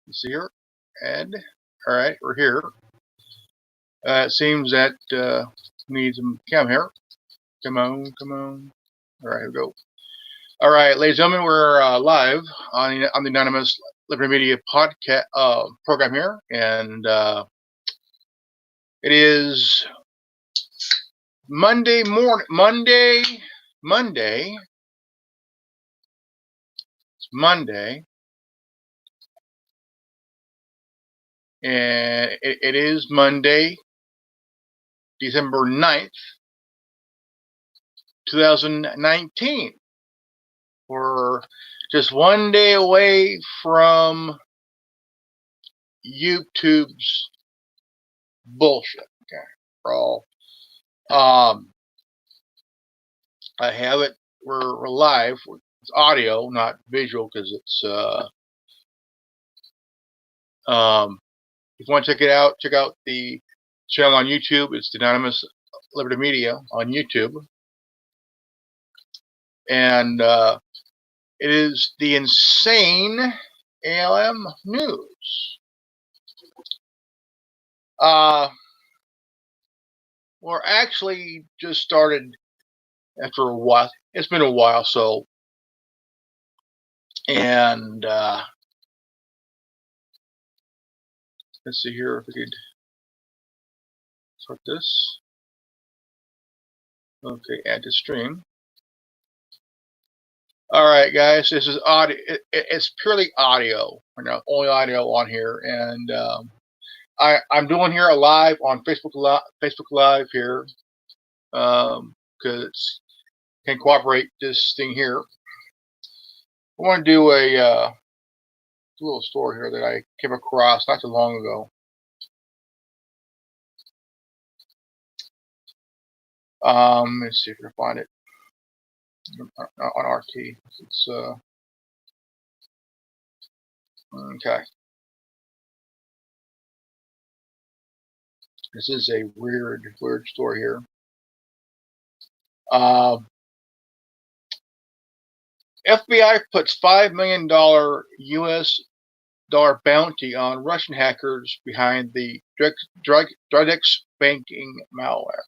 Let's see here. Ed. All right, we're here. It seems that we need some cam here. Come on, come on. All right, here we go. All right, ladies and gentlemen, we're live on the Anonymous Liberty Media podcast program here, and it is Monday morning. It's Monday, and it is Monday, December 9th, 2019. We're just one day away from YouTube's bullshit. Okay, we're all. I have it. We're live. It's audio, not visual, because it's. If you want to check it out, check out the channel on YouTube. It's Anonymous Liberty Media on YouTube, and it is the insane ALM news. We're actually just started after a while. It's been a while, so, and let's see here if we could start this. Okay, add to stream. All right, guys, this is audio. It's purely audio. Only audio on here, and I'm doing here live on Facebook Live here, because can cooperate this thing here. I want to do a little story here that I came across not too long ago. Let's see if I can find it on RT. It's okay. This is a weird story here. FBI puts $5 million U.S. dollar bounty on Russian hackers behind the Dradex banking malware.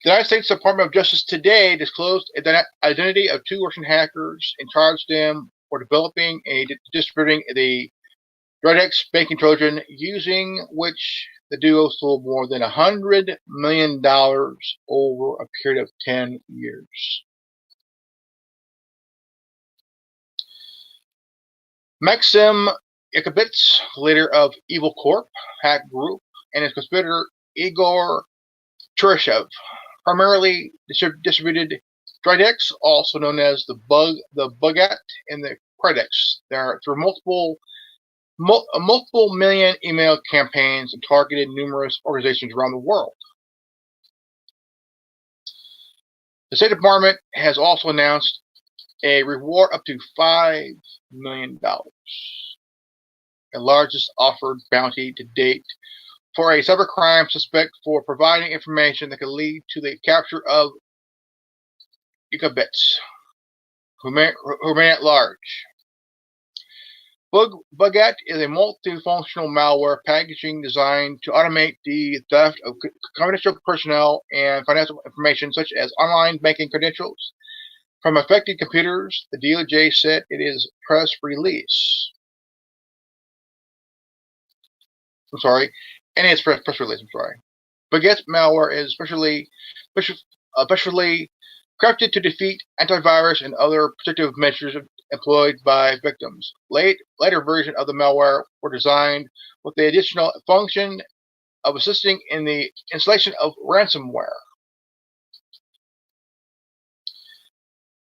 The United States Department of Justice today disclosed the identity of two Russian hackers and charged them for developing and distributing the Dradex banking Trojan, using which the duo stole more than $100 million over a period of 10 years. Maxim Yakubits, leader of Evil Corp hack group, and his conspirator Igor Churishev, primarily distributed Dradex, also known as the Bugat, and the Kradex. There through multiple million email campaigns and targeted numerous organizations around the world. The State Department has also announced a reward up to $5 million, the largest offered bounty to date for a cybercrime suspect for providing information that could lead to the capture of Yakubits, who remain at large. Bugat is a multifunctional malware packaging designed to automate the theft of confidential personnel and financial information, such as online banking credentials, from affected computers. The DOJ said it is press release. I'm sorry. And it's press release. I'm sorry. Bugat's malware is specially crafted to defeat antivirus and other protective measures employed by victims. Later versions of the malware were designed with the additional function of assisting in the installation of ransomware.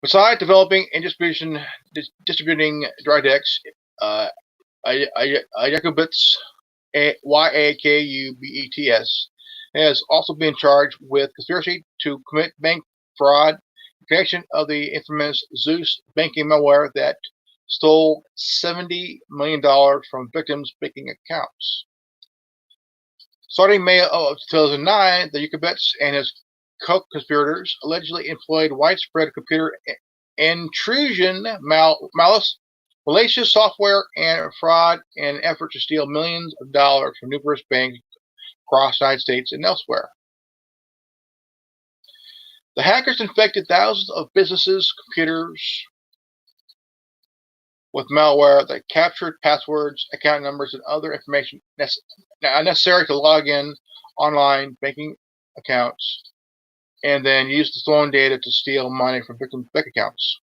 Besides developing and distributing Dradex, Yakubits, Yakubets, has also been charged with conspiracy to commit bank fraud in connection of the infamous Zeus banking malware that stole $70 million from victims' banking accounts. Starting May of 2009, the Yakubets and his co-conspirators allegedly employed widespread computer intrusion, malicious software, and fraud in an effort to steal millions of dollars from numerous banks across the United States and elsewhere. The hackers infected thousands of businesses' computers with malware that captured passwords, account numbers, and other information necessary to log in online banking accounts, and then used the stolen data to steal money from victims' bank accounts.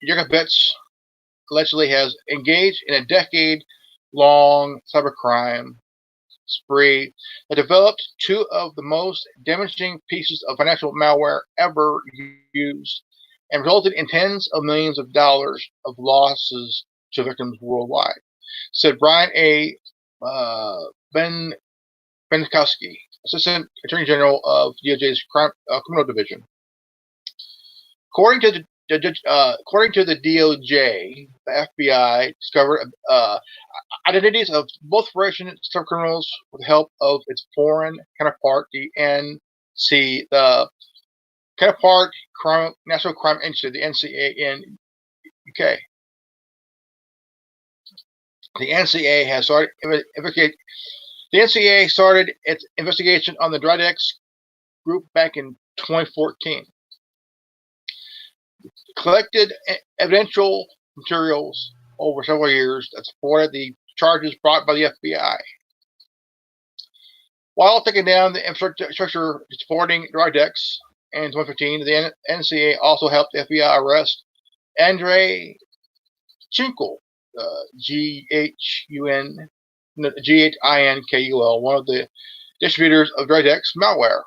Gigabits allegedly has engaged in a decade-long cybercrime spree that developed two of the most damaging pieces of financial malware ever used and resulted in tens of millions of dollars of losses to victims worldwide, said Brian A. Benkowski, Assistant Attorney General of DOJ's Criminal Division. According to the DOJ, the FBI discovered identities of both Russian cybercriminals with the help of its foreign counterpart, the National Crime Agency, the NCA in UK. The NCA started its investigation on the Droidex group back in 2014. Collected evidential materials over several years that supported the charges brought by the FBI. While taking down the infrastructure supporting Droidex in 2015, the NCA also helped the FBI arrest Andrei Chinkel, Ghinkull, one of the distributors of Droidex malware.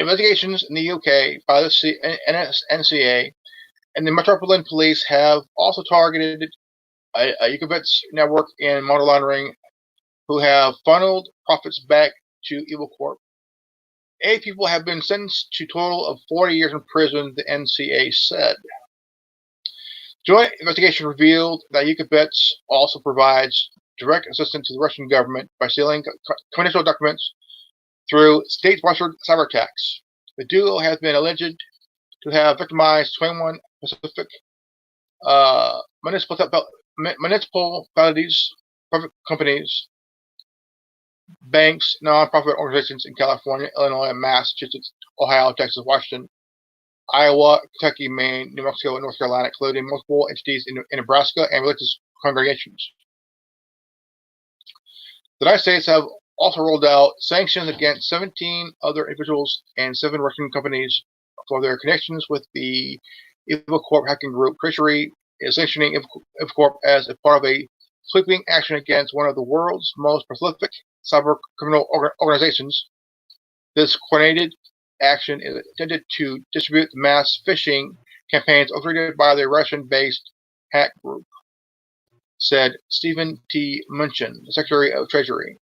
Investigations in the UK by the NCA and the Metropolitan Police have also targeted a Gigabits network in money laundering who have funneled profits back to Evil Corp. 8 people have been sentenced to a total of 40 years in prison, the NCA said. Joint investigation revealed that Gigabits also provides direct assistance to the Russian government by stealing confidential documents through state-sponsored cyber attacks. The duo has been alleged to have victimized 21 Pacific municipalities, private companies, banks, non-profit organizations in California, Illinois, Massachusetts, Ohio, Texas, Washington, Iowa, Kentucky, Maine, New Mexico, and North Carolina, including multiple entities in Nebraska and religious congregations. The United States have also rolled out sanctions against 17 other individuals and 7 Russian companies for their connections with the Evil Corp hacking group. Treasury is sanctioning Evil Corp as a part of a sweeping action against one of the world's most prolific cyber criminal organizations. This coordinated action is intended to distribute mass phishing campaigns orchestrated by the Russian-based hack group, said Stephen T. Mnuchin, the Secretary of Treasury.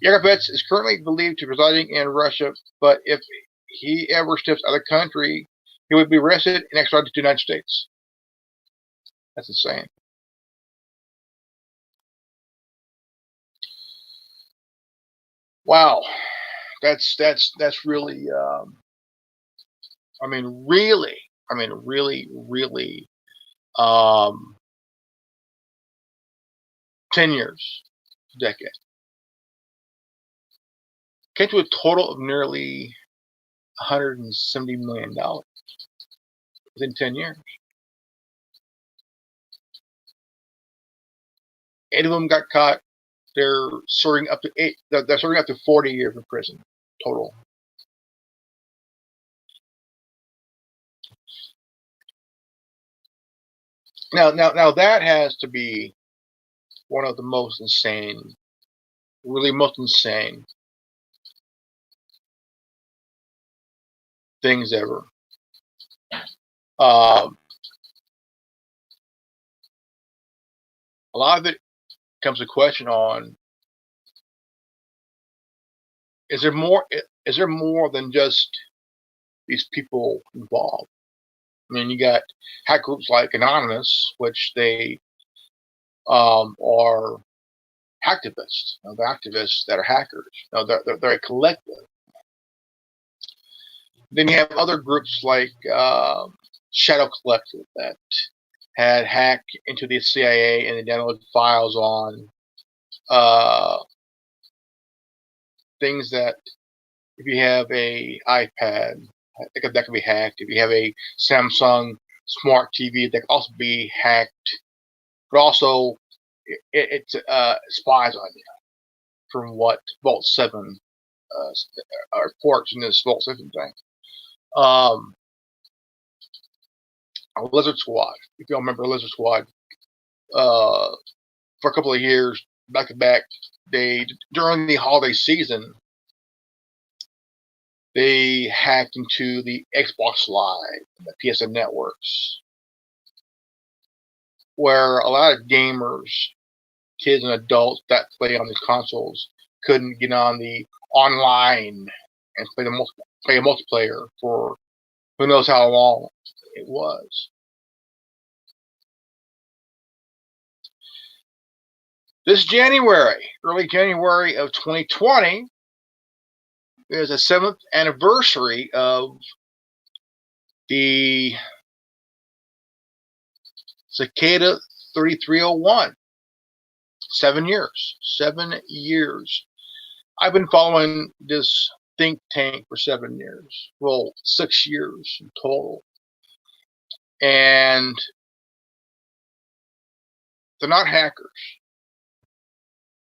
Gigabits is currently believed to be residing in Russia, but if he ever steps out of the country, he would be arrested and extradited to the United States. That's insane. Wow, that's really, really, 10 years, decade. Came to a total of nearly $170 million within 10 years. 8 of them got caught. They're serving up to 40 years in prison total. Now that has to be one of the most insane things ever. A lot of it comes to question on: is there more than just these people involved? I mean, you got hack groups like Anonymous, which they are hacktivists. They're activists that are hackers. They're a collective. Then you have other groups like Shadow Collective that had hacked into the CIA and they downloaded files on things that if you have a iPad, I think that can be hacked. If you have a Samsung smart TV, that can also be hacked. But also, it spies on you from what Vault 7 reports in this Vault 7 thing. Lizard Squad, if you all remember Lizard Squad, for a couple of years, back to back, during the holiday season, they hacked into the Xbox Live, the PSN networks, where a lot of gamers, kids and adults that play on these consoles, couldn't get on the online and play a multiplayer for who knows how long it was. This January, early January of 2020, is the 7th anniversary of the Cicada 3301. 7 years. 7 years. I've been following this think tank for 7 years. Well, 6 years in total. And they're not hackers.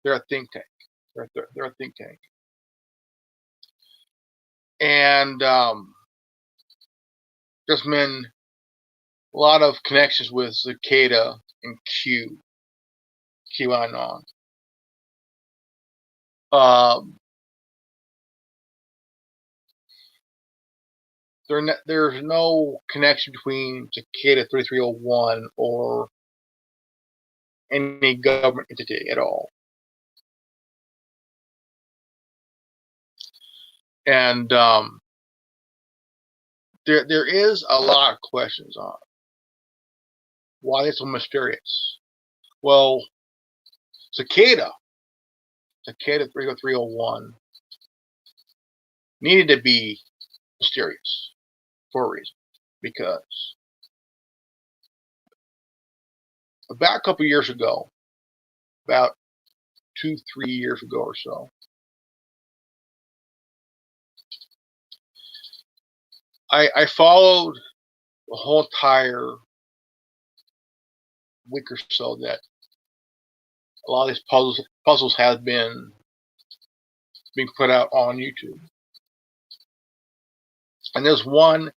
They're a think tank. They're a think tank. And there's been a lot of connections with Cicada and QAnon. There's no connection between Cicada 3301 or any government entity at all. And there is a lot of questions on why they're so mysterious. Well, Cicada 30301 needed to be mysterious for a reason, because about a couple years ago, about 2-3 years ago or so, I followed the whole entire week or so that a lot of these puzzles have been being put out on YouTube. And there's one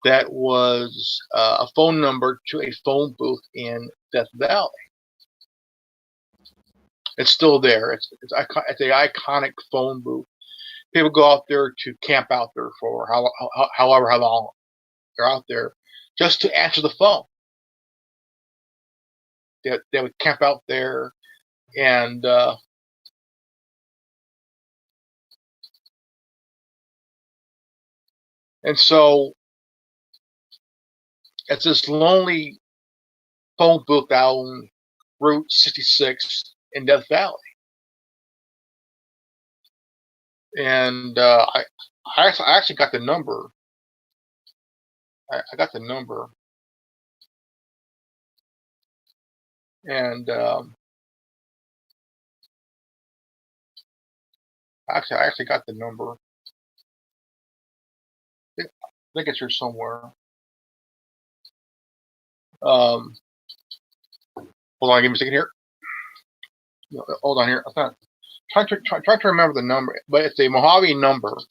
that was a phone number to a phone booth in Death Valley. It's still there. It's an iconic phone booth. People go out there to camp out there for however how long they're out there just to answer the phone. They would camp out there and so it's this lonely phone booth out on Route 66 in Death Valley. And I actually got the number. I got the number. And I actually got the number. I think it's here somewhere. Hold on, give me a second here. Hold on here. I'm trying to remember the number, but it's a Mojave number. Let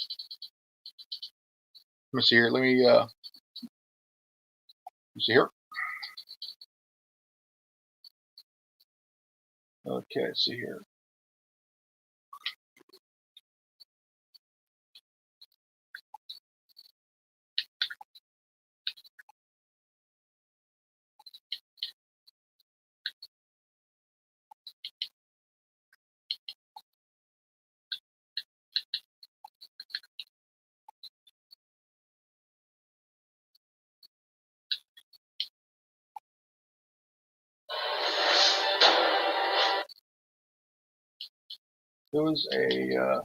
me see here. Let me see here. Okay, let's see here. There was a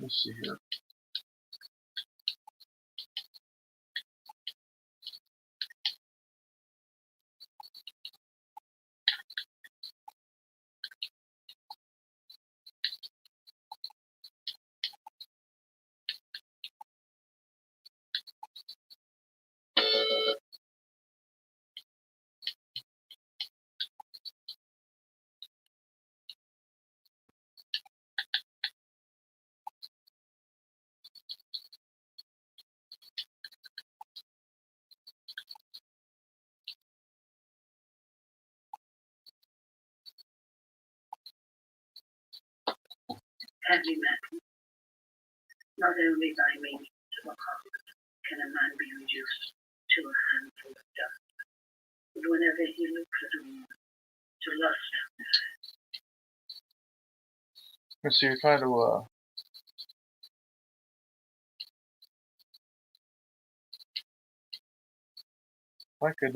Let's see here. Handyman. Not only by means of a cause can a man be reduced to a handful of dust, but whenever he looks at a woman, to lust. Let's see, kind of I could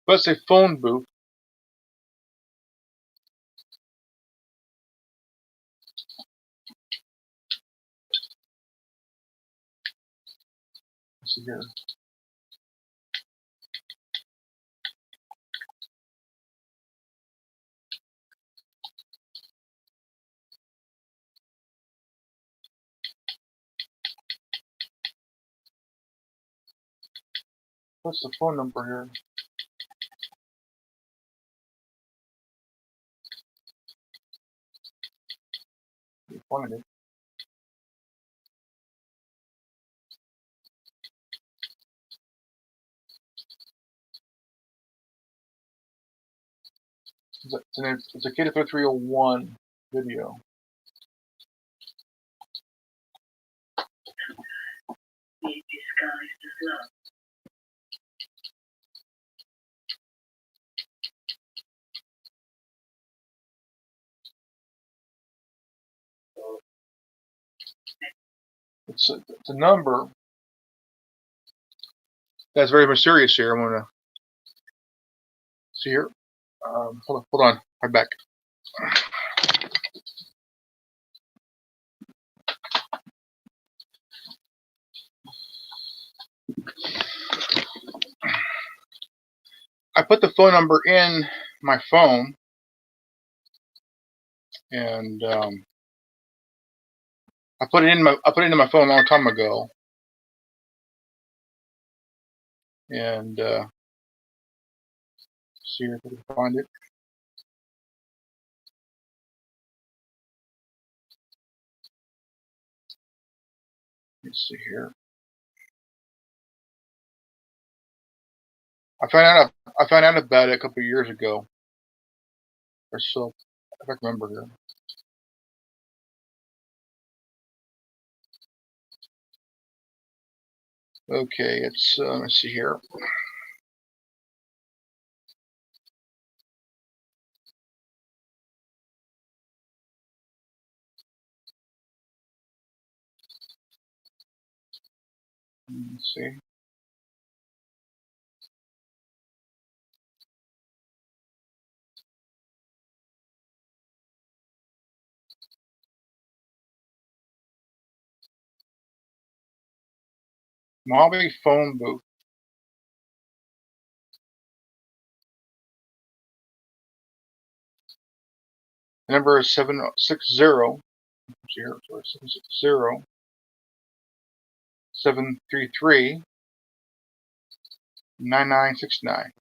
let's say phone booth. Let's see here. What's the phone number here? You find it. It's a K301 video. Be disguised as love. It's a number that's very mysterious here. I'm gonna see here. Hold on. I'm back. I put the phone number in my phone, and I put it into my phone a long time ago, and see if I can find it. Let's see here. I found out about it a couple of years ago, or so, if I can remember here. Okay, it's let's see here. Let's see. Mojave phone booth. The number is 760. 760 733 9969.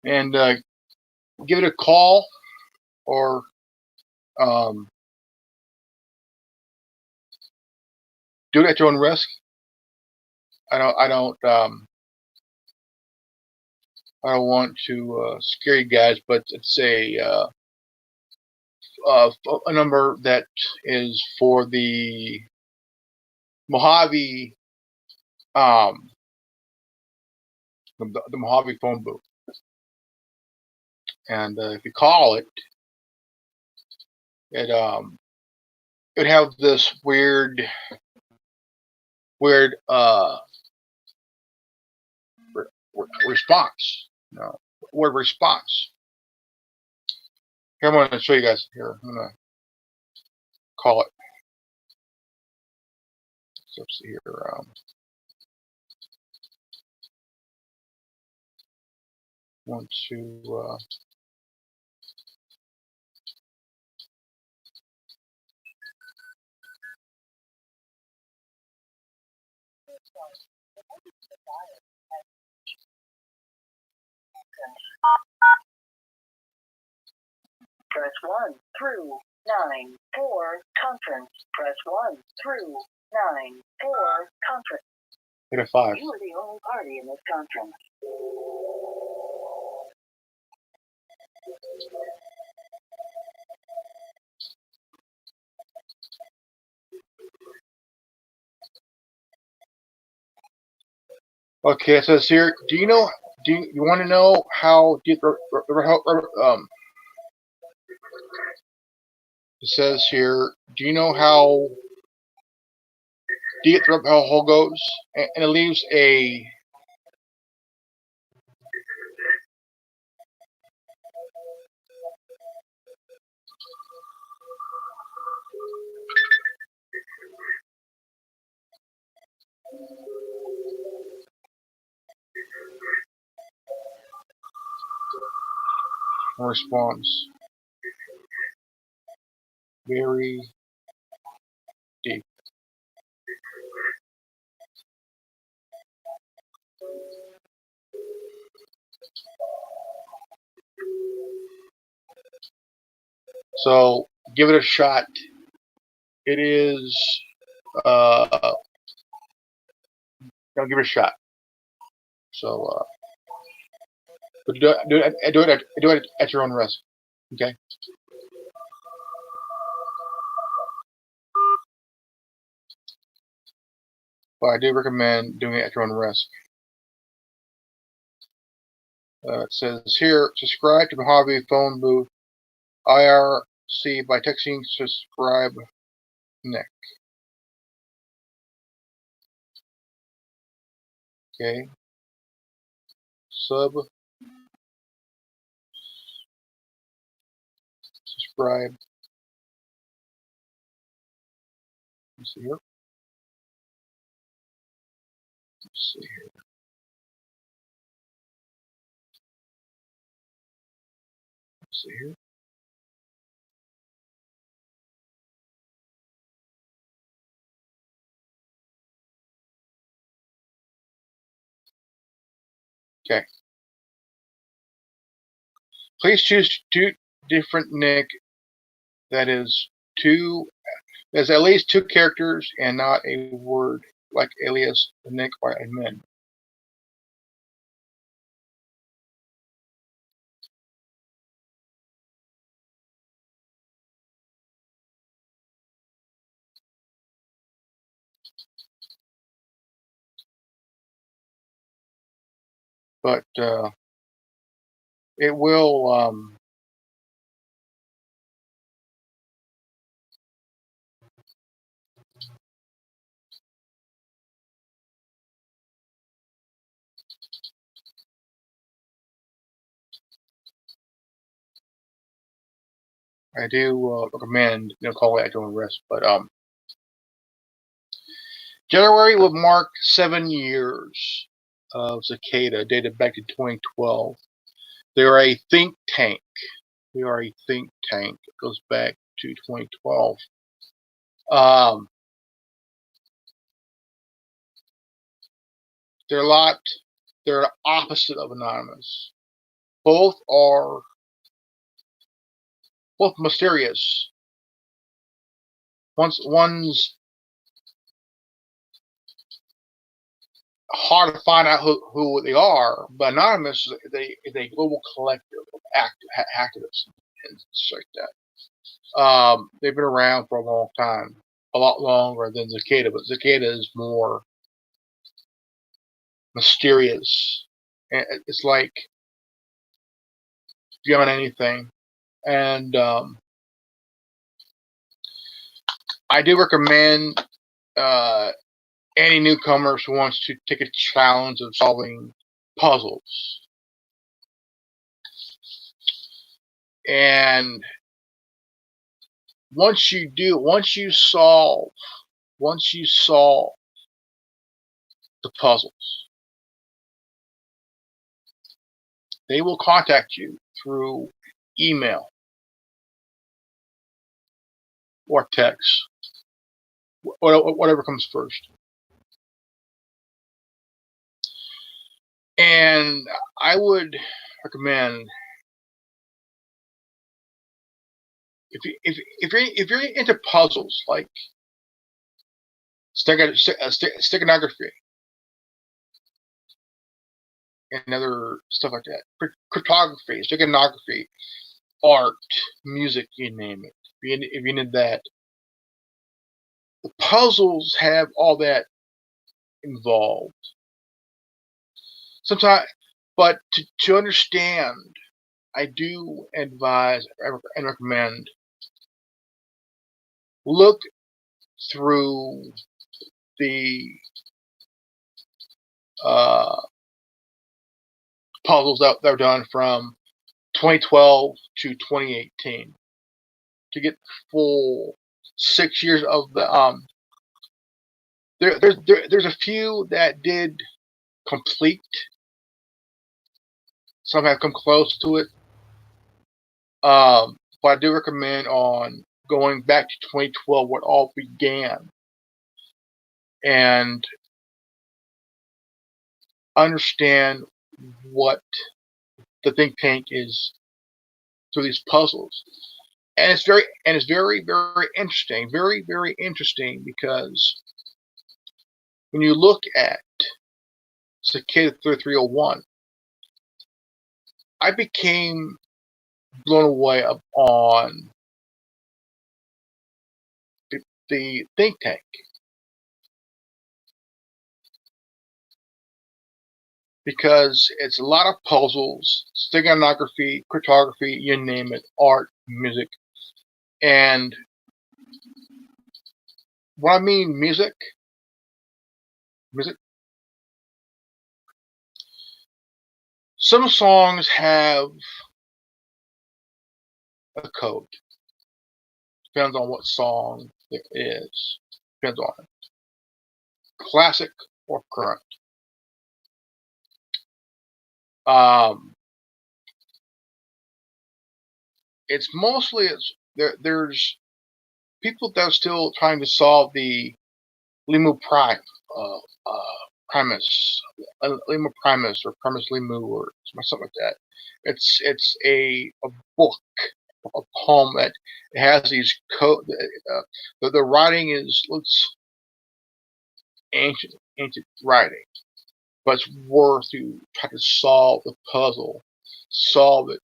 And give it a call, or do it at your own risk. I don't want to scare you guys, but it's a number that is for the Mojave the Mojave phone booth. And if you call it, it would have this weird response. No, word response. Here, I'm going to show you guys. Here, I'm going to call it. So let's see here. Want to Press 1 through 9 for conference. Press 1 through 9 for conference. hit a 5. You are the only party in this conference. Okay, it says here. Do you want to know how it says here? Do you know how deep the hole goes? And it leaves a response. Very deep. So give it a shot. It is. I'll give it a shot. So, but do it at your own risk. Okay. But I do recommend doing it at your own risk. It says here, subscribe to Mojave phone booth IRC by texting subscribe Nick. Okay. Subscribe. Let's see here. Let's see here. Let's see here. Okay. Please choose two different nick that is there's at least 2 characters and not a word like alias nick or admin. But it will I do recommend calling it at your own risk. But January would mark 7 years of Cicada, dated back to 2012. They are a think tank. They are a think tank. It goes back to 2012. They're opposite of anonymous. Both are mysterious. One's hard to find out who they are, but anonymous is a global collective of activists and stuff like that. They've been around for a long time, a lot longer than Cicada, but Cicada is more mysterious. And it's like beyond anything. And I do recommend any newcomers who wants to take a challenge of solving puzzles. And once you solve the puzzles, they will contact you through email or text, whatever comes first. And I would recommend, if you're into puzzles like steganography and other stuff like that, cryptography, steganography, art, music, you name it. If you need that, the puzzles have all that involved. Sometimes, but to understand, I do advise and recommend look through the uh, puzzles that are done from 2012 to 2018 to get full 6 years of the there's a few that did complete. Some have come close to it. But I do recommend on going back to 2012 where it all began and understand what the think tank is through these puzzles. And it's very interesting, very interesting, because when you look at Cicada 3301, I became blown away on the think tank, because it's a lot of puzzles, steganography, cryptography, you name it, art, music. And what I mean music, some songs have a code. Depends on what song it is. Depends on it. Classic or current. It's mostly there's people that are still trying to solve the Limu Prime premise, Limu Primus or Primus Limu or something like that. It's a book, a poem that has these code. The writing looks ancient writing, but it's worth to try to solve the puzzle, solve it,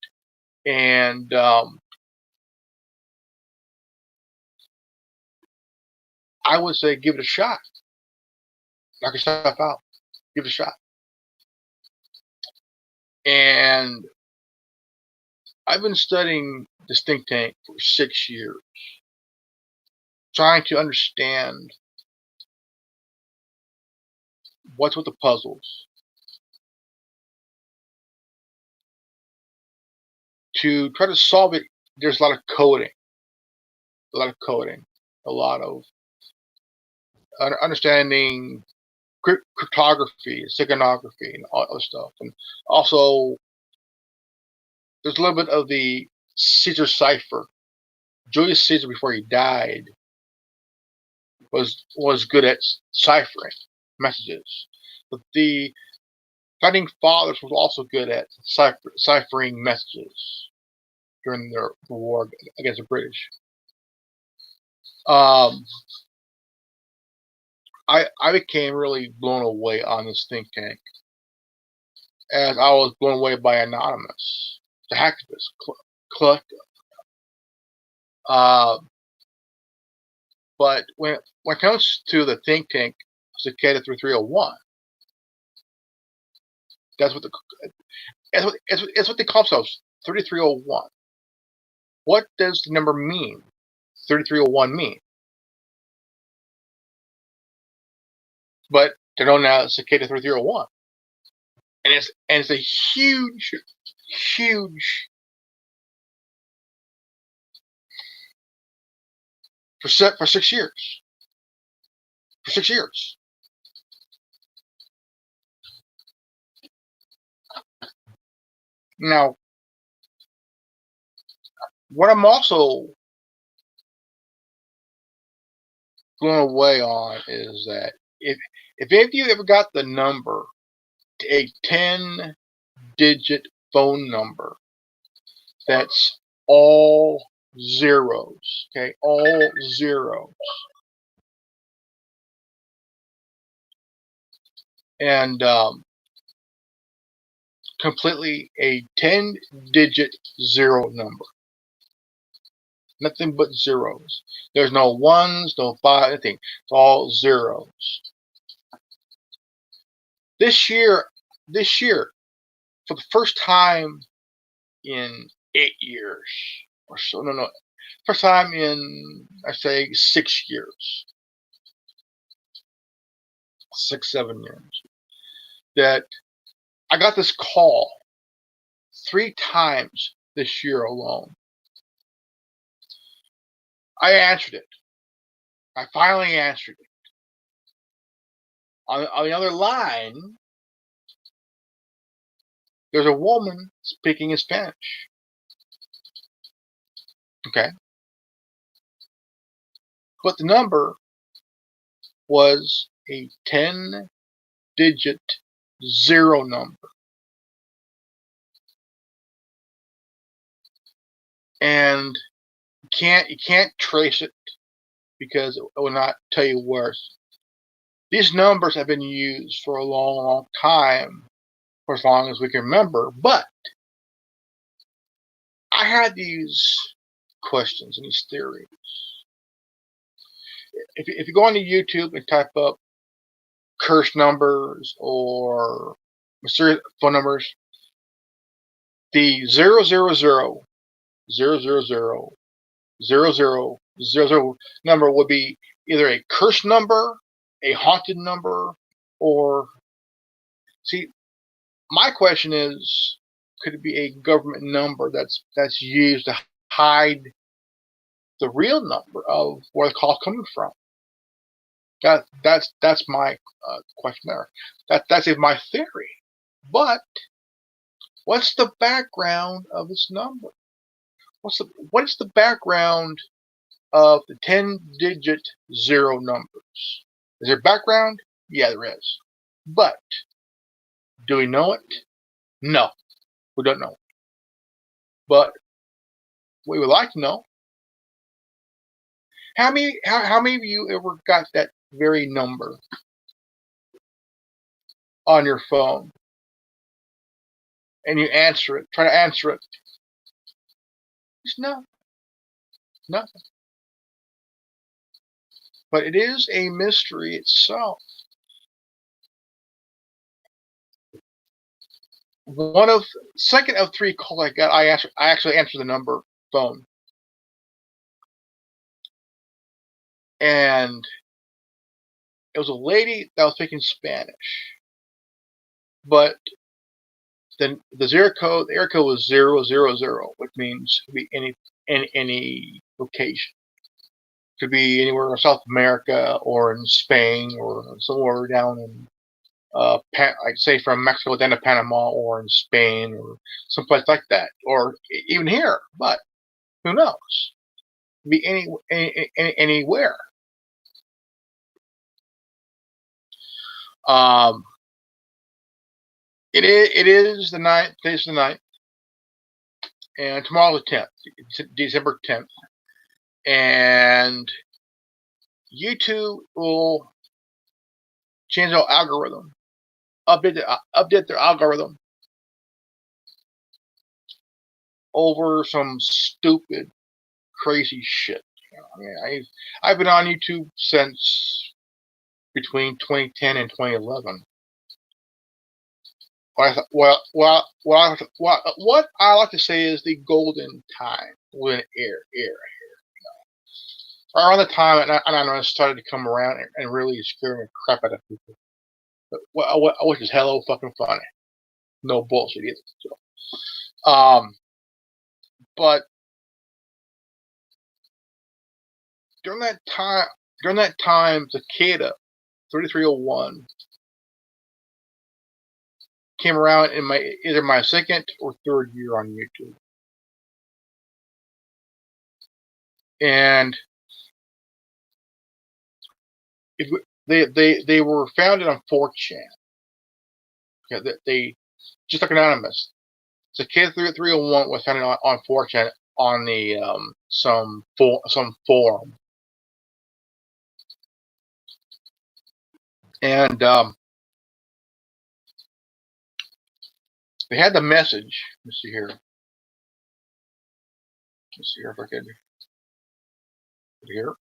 and I would say give it a shot. Knock yourself out. Give it a shot. And I've been studying this think tank for 6 years, trying to understand what's with the puzzles, to try to solve it. There's a lot of coding, a lot of understanding cryptography, steganography, and all other stuff. And also, there's a little bit of the Caesar cipher. Julius Caesar, before he died, was good at ciphering messages, but the founding fathers was also good at ciphering messages during the war against the British. I became really blown away on this think tank, as I was blown away by Anonymous, the hacktivist collective. But when it comes to the think tank, Cicada 3301, that's what it's what they call themselves, 3301. What does the number mean? 3301 mean? but they're known now as Cicada 301. And it's a huge for 6 years. For 6 years. Now, what I'm also blown away on is that if any of you ever got the number, a 10-digit phone number that's all zeros, okay, all zeros, and completely a 10-digit zero number. Nothing but zeros. There's no ones, no five, anything. It's all zeros. This year, for the first time in 8 years or so, no, first time in, I say, 6 years, 6, 7 years, that I got this call 3 times this year alone. I answered it. I finally answered it. On the other line, there's a woman speaking in Spanish. Okay. But the number was a 10-digit zero number. And you can't trace it because it will not tell you where. These numbers have been used for a long time, for as long as we can remember, but I had these questions and these theories. If you go onto YouTube and type up curse numbers or mysterious phone numbers, the 000000000 number would be either a curse number, a haunted number, or see, my question is, could it be a government number that's used to hide the real number of where the call's coming from? That's my question there. That's my theory. But what's the background of this number? What is the background of the 10-digit zero numbers? Is there background? Yeah, there is. But do we know it? No, we don't know. But we would like to know. How many of you ever got that very number on your phone and you answer it, try to answer it? It's nothing. But it is a mystery itself. Second of 3 calls I got, I actually answered the number phone. And it was a lady that was speaking Spanish. But then the area code was 000, which means it could be any location. Could be anywhere in South America or in Spain or somewhere down in like say from Mexico down to Panama or in Spain or someplace like that, or even here. But who knows? Be anywhere. It is the 9th. Today's the 9th, and tomorrow's the 10th, December 10th, and YouTube will change their algorithm, update their algorithm over some stupid, crazy shit. I mean, I've been on YouTube since between 2010 and 2011. What I like to say is the golden time, golden era. around the time, and I started to come around and really scare the crap out of people. But which is hello fucking funny. No bullshit either. So, but during that time, Cicada 3301 came around in either my second or third year on YouTube, and they were founded on 4chan. Yeah, they just like anonymous. Cicada 3301 was founded on 4chan on the some forum, and they had the message. Let's see here. Let's see here if I can here.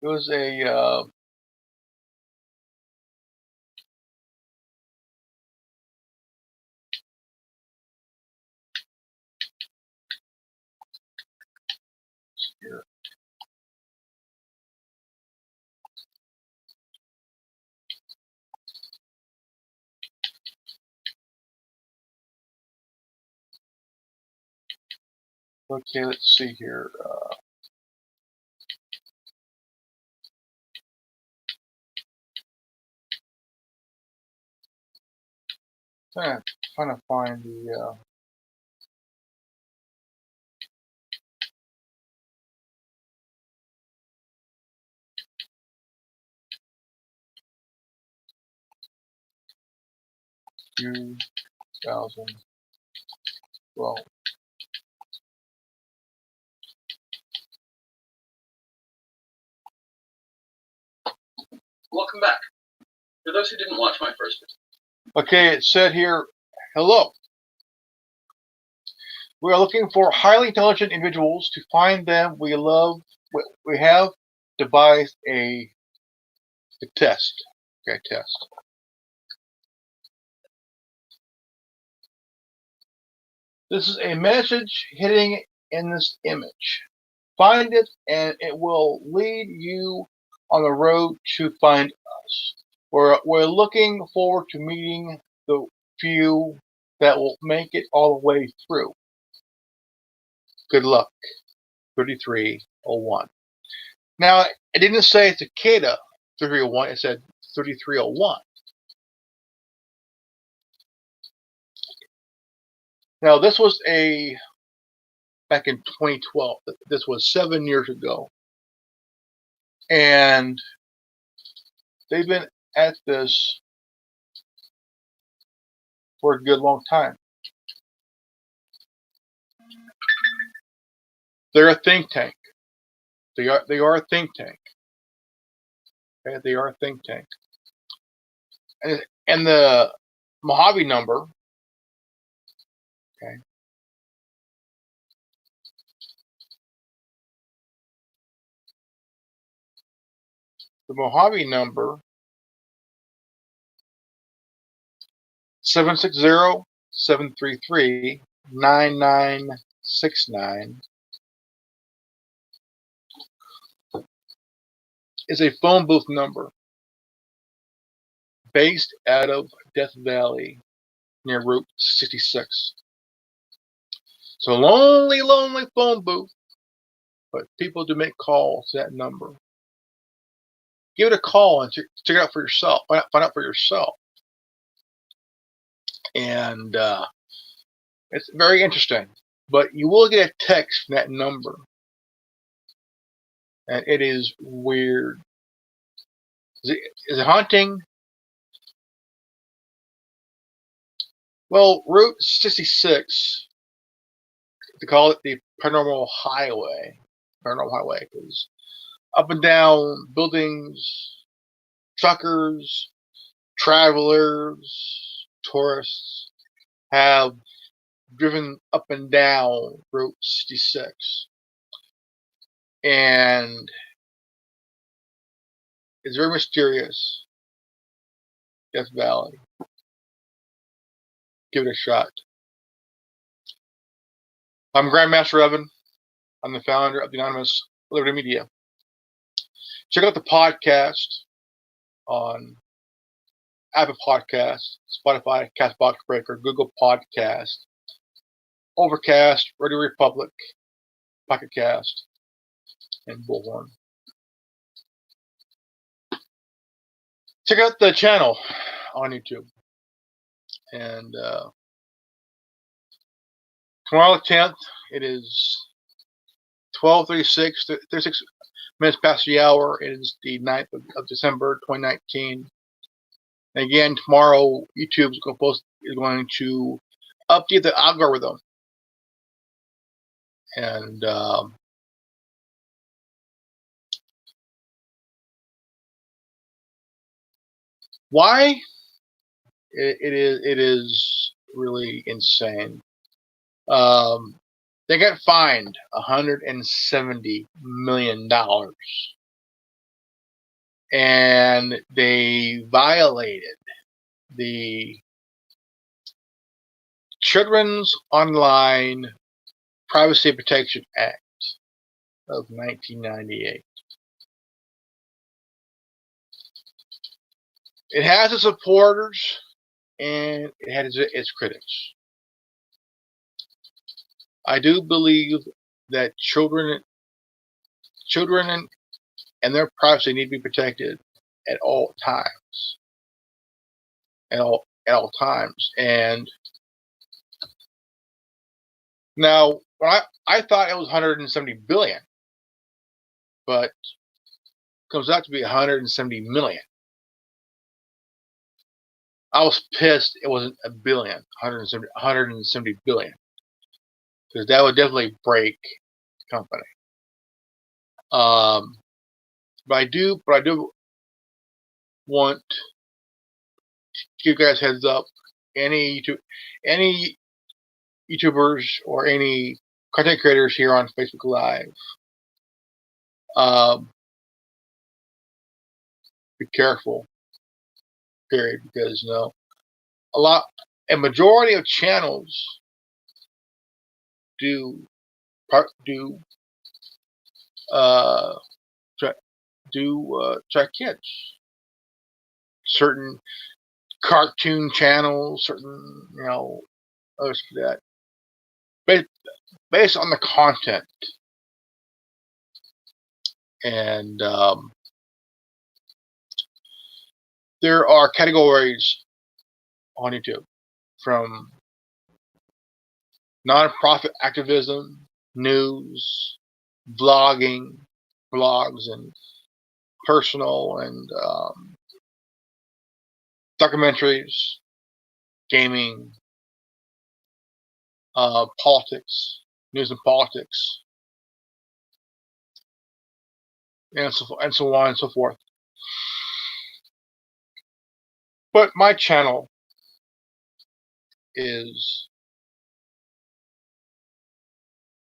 It was a here. Okay, let's see here. Trying to find the. Uh, 2012. Welcome back. For those who didn't watch my first video. Okay, it said here, hello. We are looking for highly intelligent individuals. To find them, we have devised a test. Okay, test. This is a message hidden in this image. Find it, and it will lead you on the road to find us. We're looking forward to meeting the few that will make it all the way through. Good luck. 3301. Now, it didn't say Cicada 3301, it said 3301. Now, this was back in 2012. This was 7 years ago. And they've been at this for a good long time. They're a think tank. They are a think tank. Okay, they are a think tank. And the Mojave number, okay, the Mojave number 760-733-9969 is a phone booth number based out of Death Valley near Route 66. So lonely phone booth, but people do make calls to that number. Give it a call and check it out for yourself. Find out for yourself. And it's very interesting. But you will get a text from that number. And it is weird. Is it haunting? Well, Route 66, they call it the paranormal highway. Because up and down buildings, truckers, travelers, tourists have driven up and down Route 66. and it's very mysterious. Death Valley. Give it a shot. I'm Grandmaster Evan. I'm the founder of the Anonymous Liberty Media. Check out the podcast on Apple Podcasts, Spotify, Castbox Breaker, Google Podcast, Overcast, Radio Republic, Pocket Cast, and Bullhorn. Check out the channel on YouTube. And tomorrow the 10th, it is 12:36, 36 minutes past the hour. It is the 9th of December, 2019. And again, tomorrow, YouTube is going to update the algorithm. And why? It is really insane. They got fined $170 million, and they violated the Children's Online Privacy Protection Act of 1998. It has its supporters and it has its critics. I do believe that children and their privacy need to be protected at all times. At all times. And now, when I thought it was 170 billion, but it comes out to be 170 million. I was pissed it wasn't a billion, 170 billion, because that would definitely break the company. But I do want to give you guys heads up. Any YouTubers or any content creators here on Facebook Live, be careful. Period, because a majority of channels do track kids. Certain cartoon channels, certain others for that, based on the content. And there are categories on YouTube, from nonprofit activism, news, vlogging, blogs, and personal and documentaries, gaming, politics, news and politics, and so on and so forth. But my channel is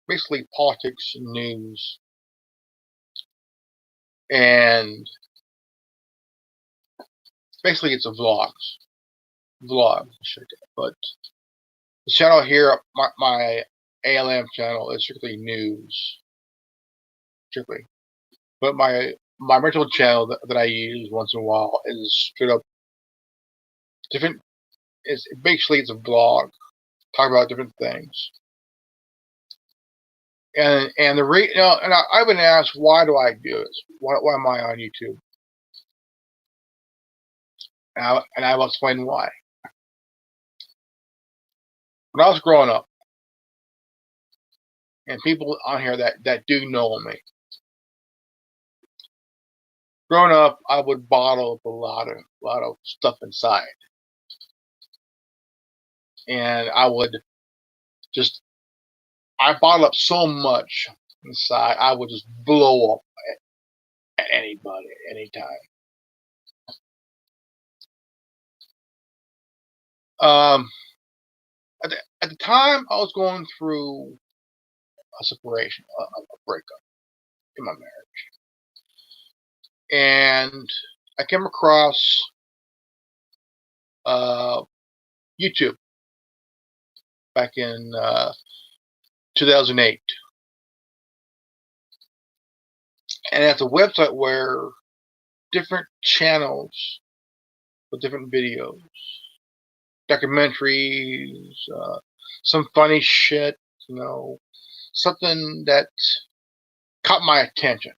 basically politics and news, and basically it's a vlog. But the channel here, my ALM channel, is strictly news, strictly. But my original channel that I use once in a while is straight up different. It's a vlog, talk about different things. And I've been asked, why do I do this? Why am I on YouTube? And I will explain why. When I was growing up, and people on here that do know me, growing up, I would bottle up a lot of stuff inside, and I bottled up so much inside, I would just blow up at anybody at any time. At the time, I was going through a separation, a breakup, in my marriage. And I came across YouTube back in 2008. And it's a website where different channels with different videos, documentaries, some funny shit, something that caught my attention.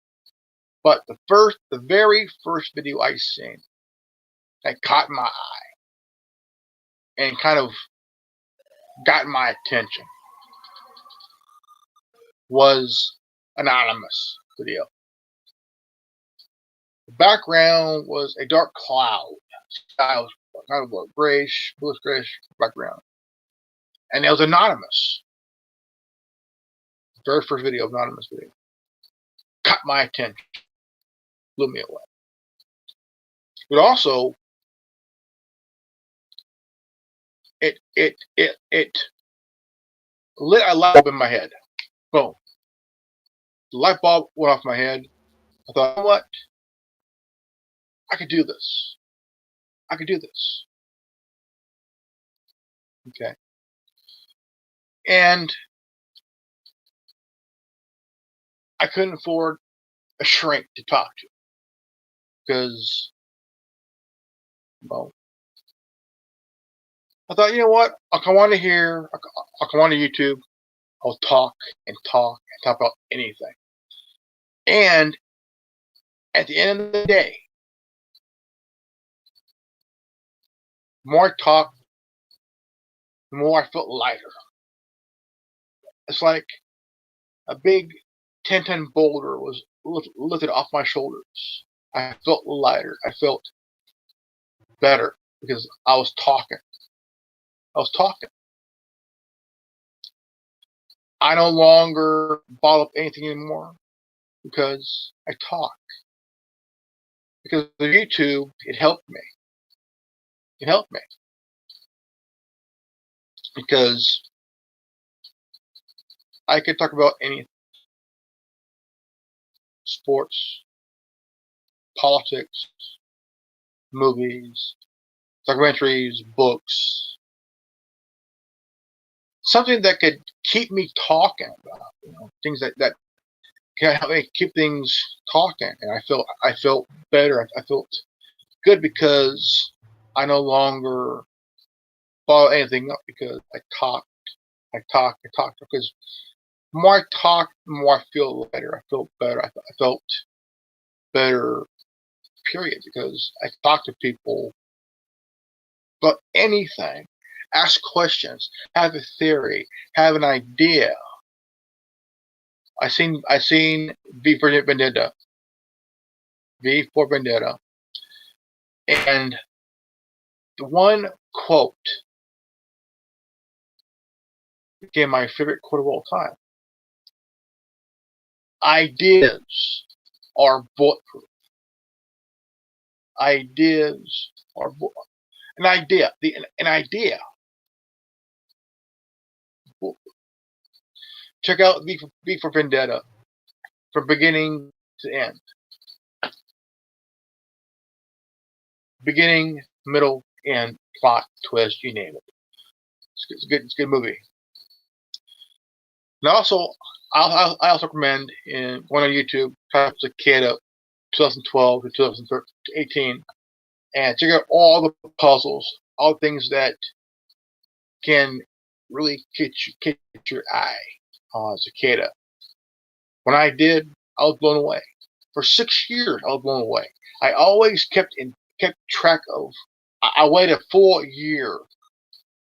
But the very first video I seen that caught my eye and kind of got my attention was anonymous video. The background was a dark cloud. Sky was kind of a grayish, bluish grayish background. And it was anonymous. Very first video, anonymous video. Caught my attention. Blew me away. But also, it lit a light bulb in my head. Boom. The light bulb went off my head. I thought, you know what? I could do this. I could do this. Okay. And I couldn't afford a shrink to talk to because, well, I thought, you know what? I'll come on to here. I'll come on to YouTube. I'll talk and talk and talk about anything. And at the end of the day, the more I talked, the more I felt lighter. It's like a big 10-ton boulder was lifted off my shoulders. I felt lighter. I felt better because I was talking. I no longer bottle up anything anymore because I talk. Because of YouTube, it helped me. Because I could talk about anything. Sports, politics, movies, documentaries, books. Something that could keep me talking about, things that can help me keep things talking. And I felt better. I felt good because I no longer bottle anything up because I talked. Because the more I talk, the more I feel lighter. I felt better. I felt better, period, because I talk to people about anything, ask questions, have a theory, have an idea. I seen V for Vendetta, and the one quote became my favorite quote of all time. Ideas are bulletproof. Ideas are an idea. An idea. Check out V for Vendetta from beginning to end. Beginning, middle, end, plot, twist, you name it. It's a good movie. And also, I also recommend going on YouTube, type Cicada 2012 to 2018, and check out all the puzzles, all the things that can really catch your eye on Cicada. When I did, I was blown away. For 6 years, I was blown away. I always kept track of. I waited a full year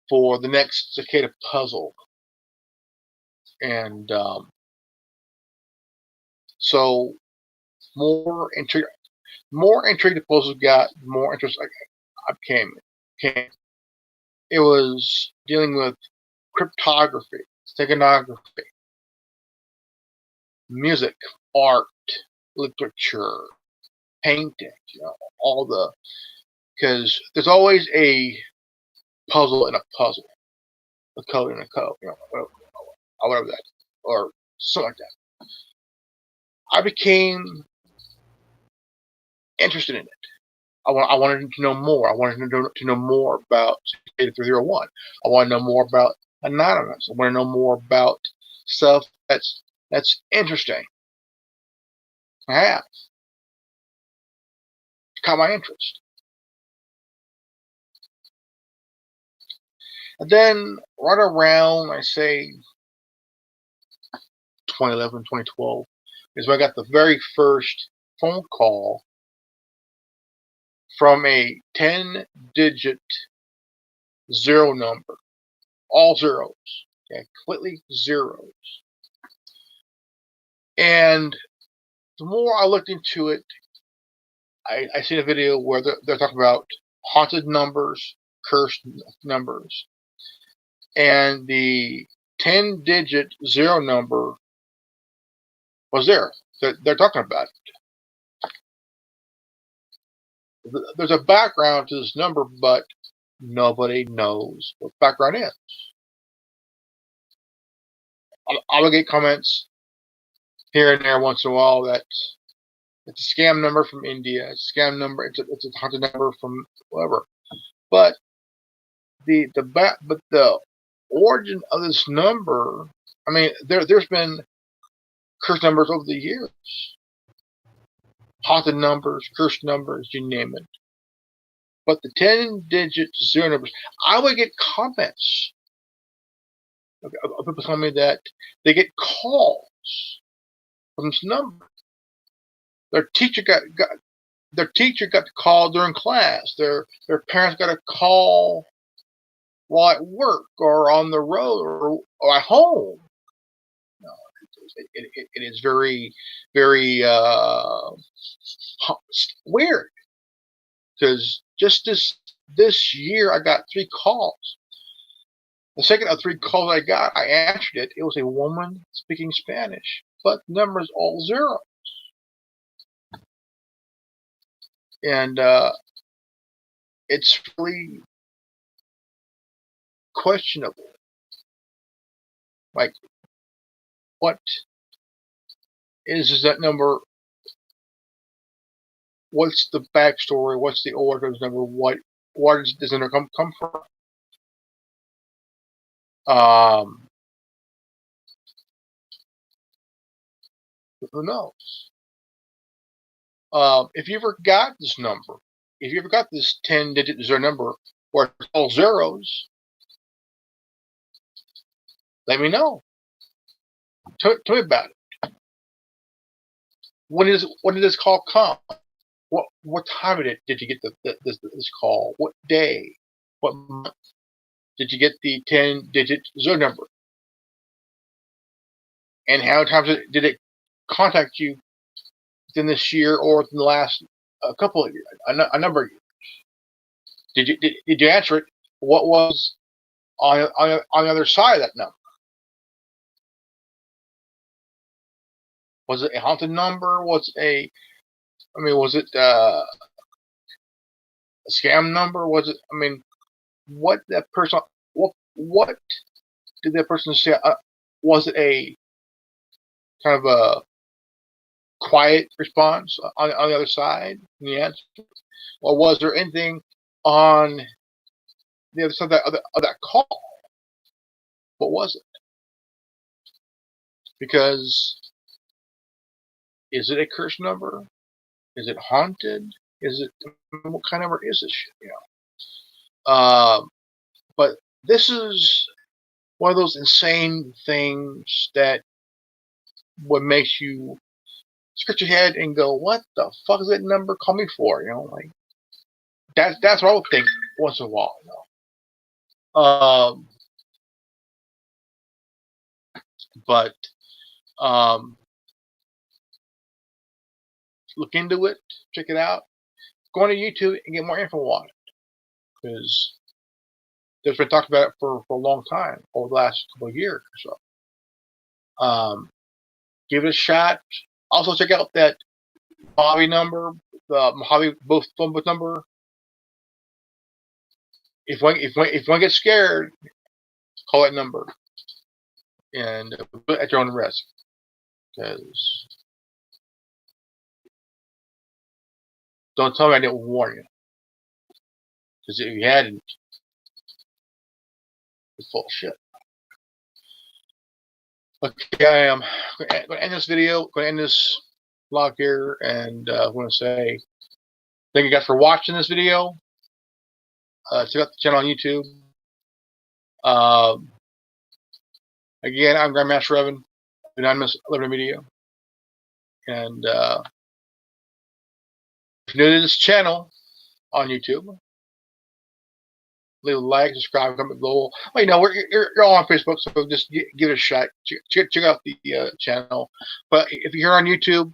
for the next Cicada puzzle, and so more intrigued the puzzles got, more interest I became. It was dealing with cryptography, steganography, music, art, literature, painting, all because there's always a puzzle in a puzzle, a code in a code, whatever that, or something like that. I became interested in it. I wanted to know more. I wanted to know more about Data 301. I want to know more about Anonymous. I want to know more about stuff that's interesting. I have. It caught my interest. And then right around, I say, 2011, 2012, is when I got the very first phone call from a 10-digit zero number. All zeros. Okay, completely zeros. And the more I looked into it, I seen a video where they're talking about haunted numbers, cursed numbers, and the 10-digit zero number was there. They're talking about it. There's a background to this number, but nobody knows what the background is. I'll get comments here and there once in a while that it's a scam number from India, it's a scam number, it's a haunted number from wherever. But the origin of this number, I mean, there's been cursed numbers over the years, haunted numbers, cursed numbers, you name it. But the 10-digit zero numbers, I would get comments of people telling me that they get calls from this number. Their teacher got the call during class. Their parents got a call while at work or on the road or at home. No, it is very, very weird, because just this year I got 3 calls. The second of 3 calls I got, I answered it. It was a woman speaking Spanish, but the number is all zero. And it's really questionable. Like, what is that number? What's the backstory? What's the origin of this number? What does this number come from? Who knows? If you ever got this number, if you ever got this 10-digit zero number where it's all zeros, let me know. Tell me about it. When did this call come? What time did you get this call? What day? What month did you get the 10-digit zero number? And how many times did it contact you within this year or within the last couple of years, a number of years? Did you answer it? What was on the other side of that number? Was it a haunted number? Was it a scam number? Was it? I mean, what that person? What did that person say? Was it a kind of a quiet response on the other side? Yes. Or was there anything on the other side of that call? What was it? Because is it a cursed number? Is it haunted? Is it, what kind of number is this shit? You know. But this is one of those insane things that what makes you scratch your head and go, "What the fuck is that number coming for?" You know, like that's what I would think once in a while. You know. But look into it, check it out. Go on to YouTube and get more info on it, because there's been talked about it for a long time, over the last couple of years or so. Give it a shot. Also, check out that Mojave number, the Mojave phone book number. If one gets scared, call that number and do it at your own risk, because Don't tell me I didn't warn you. Because if you hadn't, you're full of shit. Okay, I am going to end this video, going to end this vlog here, and I want to say thank you guys for watching this video. Check out the channel on YouTube. Again, I'm Grandmaster Evan, Anonymous Liberty Media. And if you're new to this channel on YouTube, leave a like, subscribe, comment below. Well, you know, you're all on Facebook, so just give it a shot. Check out the channel. But if you're here on YouTube,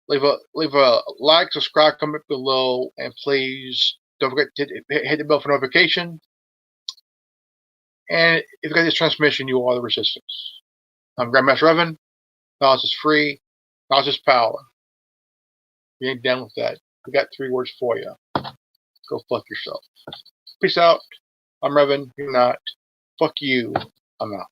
leave a like, subscribe, comment below, and please don't forget to hit the bell for notification. And if you got this transmission, you are the resistance. I'm Grandmaster Evan. Knowledge is free. Knowledge is power. You ain't down with that. We got 3 words for you. Go fuck yourself. Peace out. I'm Revan. You're not. Fuck you. I'm out.